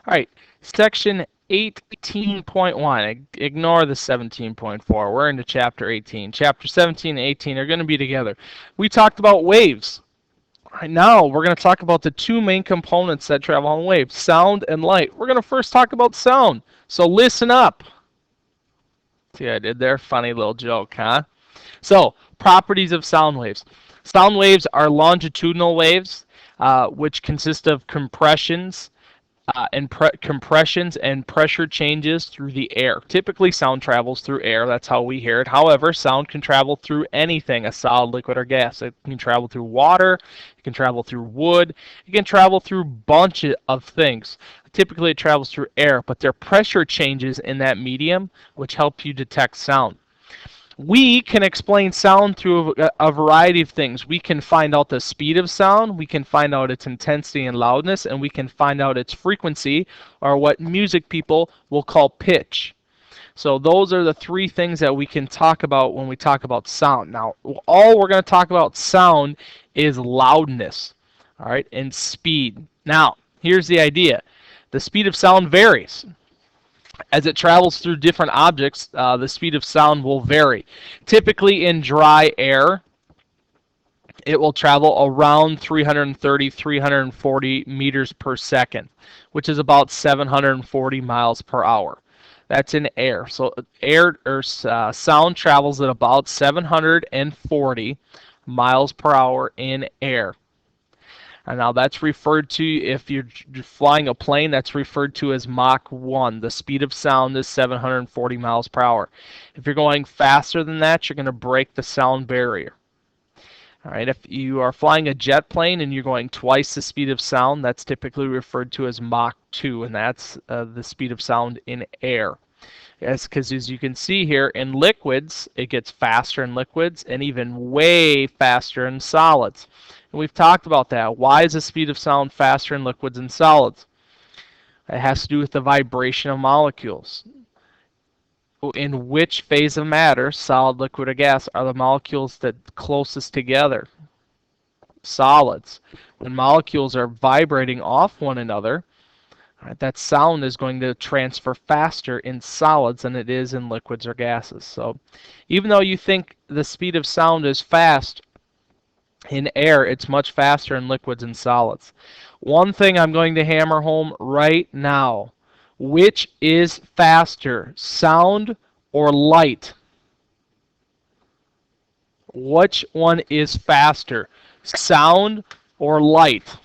All right, section 18.1. Ignore the 17.4. We're into chapter 18. Chapter 17 and 18 are going to be together. We talked about waves. Right now, we're going to talk about the two main components that travel on waves, sound and light. We're going to first talk about sound. So listen up. See what I did there? Funny little joke, huh? So, properties of sound waves. Sound waves are longitudinal waves, which consist of compressions and pressure changes through the air. Typically, sound travels through air. That's how we hear it. However, sound can travel through anything, a solid, liquid, or gas. It can travel through water. It can travel through wood. It can travel through a bunch of things. Typically, it travels through air, but there are pressure changes in that medium which help you detect sound. We can explain sound through a variety of things. We can find out the speed of sound, we can find out its intensity and loudness, and we can find out its frequency, or what music people will call pitch. So those are the three things that we can talk about when we talk about sound. Now, all we're going to talk about sound is loudness, all right, and speed. Now, here's the idea. The speed of sound varies. As it travels through different objects, the speed of sound will vary. Typically in dry air, it will travel around 330, 340 meters per second, which is about 740 miles per hour. That's in air. So sound travels at about 740 miles per hour in air. And now that's referred to, if you're flying a plane, that's referred to as Mach 1. The speed of sound is 740 miles per hour. If you're going faster than that, you're going to break the sound barrier. All right, if you are flying a jet plane and you're going twice the speed of sound, that's typically referred to as Mach 2, and that's the speed of sound in air. Because as you can see here, in liquids, it gets faster in liquids and even way faster in solids. And we've talked about that. Why is the speed of sound faster in liquids and solids? It has to do with the vibration of molecules. In which phase of matter, solid, liquid, or gas, are the molecules that closest together? Solids. When molecules are vibrating off one another, that sound is going to transfer faster in solids than it is in liquids or gases. So even though you think the speed of sound is fast in air, it's much faster in liquids and solids. One thing I'm going to hammer home right now. Which is faster, sound or light? Which one is faster, sound or light?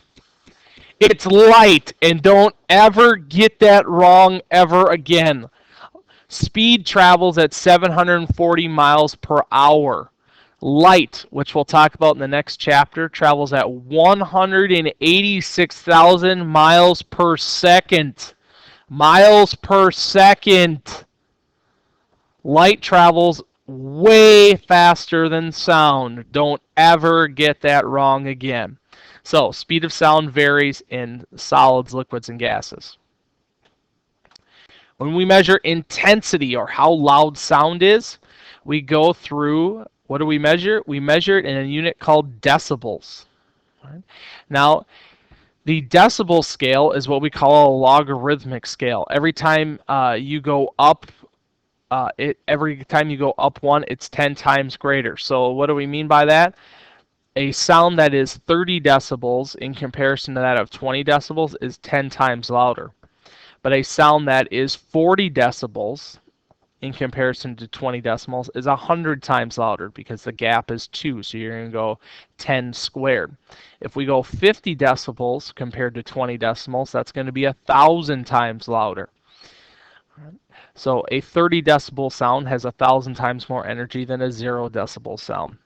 It's light, and don't ever get that wrong ever again. Speed travels at 740 miles per hour. Light, which we'll talk about in the next chapter, travels at 186,000 miles per second. Miles per second. Light travels way faster than sound. Don't ever get that wrong again. So, speed of sound varies in solids, liquids, and gases. When we measure intensity, or how loud sound is, we go through, what do we measure? We measure it in a unit called decibels. Right? Now, the decibel scale is what we call a logarithmic scale. Every time you go up, every time you go up one, it's 10 times greater. So what do we mean by that? A sound that is 30 decibels in comparison to that of 20 decibels is 10 times louder. But a sound that is 40 decibels in comparison to 20 decibels is 100 times louder, because the gap is 2, so you're going to go 10 squared. If we go 50 decibels compared to 20 decibels, that's going to be 1,000 times louder. So a 30 decibel sound has 1,000 times more energy than a 0 decibel sound.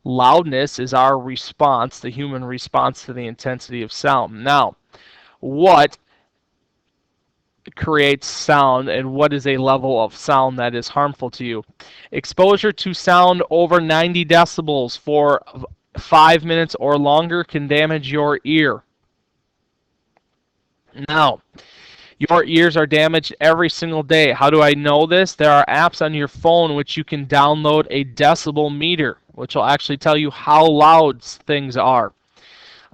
Loudness is our response, the human response to the intensity of sound. Now, what creates sound, and what is a level of sound that is harmful to you? Exposure to sound over 90 decibels for 5 minutes or longer can damage your ear. Now, your ears are damaged every single day. How do I know this? There are apps on your phone which you can download a decibel meter, which will actually tell you how loud things are.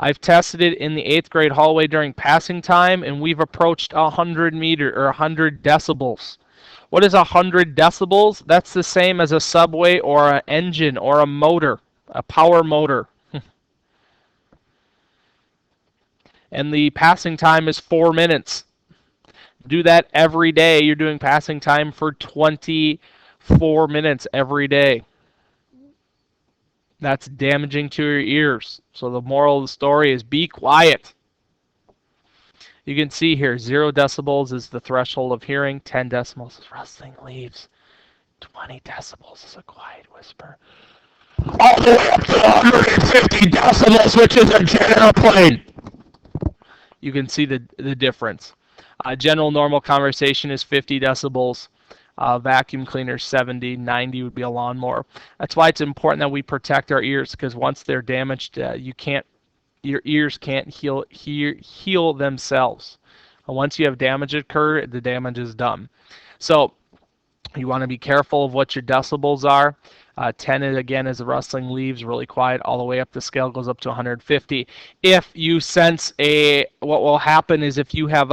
I've tested it in the 8th grade hallway during passing time, and we've approached 100 decibels. What is 100 decibels? That's the same as a subway or an engine or a motor, a power motor. And the passing time is 4 minutes. Do that every day. You're doing passing time for 24 minutes every day. That's damaging to your ears. So the moral of the story is be quiet. You can see here 0 decibels is the threshold of hearing, 10 decibels is rustling leaves, 20 decibels is a quiet whisper, all the way up to 150 decibels, which is a jet airplane. You can see the difference. General normal conversation is 50 decibels. Vacuum cleaner 70, 90 would be a lawnmower. That's why it's important that we protect our ears, because once they're damaged, your ears can't heal themselves. Once you have damage occur, the damage is done. So you want to be careful of what your decibels are. 10 again is rustling leaves, really quiet, all the way up the scale goes up to 150. If you sense what will happen is if you have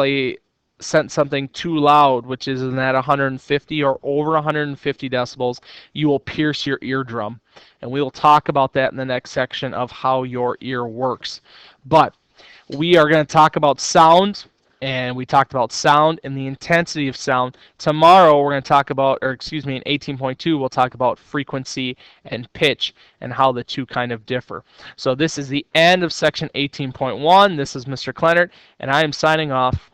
sense something too loud, which is in that 150 or over 150 decibels, you will pierce your eardrum. And we will talk about that in the next section of how your ear works. But we are going to talk about sound, and we talked about sound and the intensity of sound. Tomorrow we're going to talk about, in 18.2, we'll talk about frequency and pitch and how the two kind of differ. So this is the end of section 18.1. This is Mr. Clennert, and I am signing off.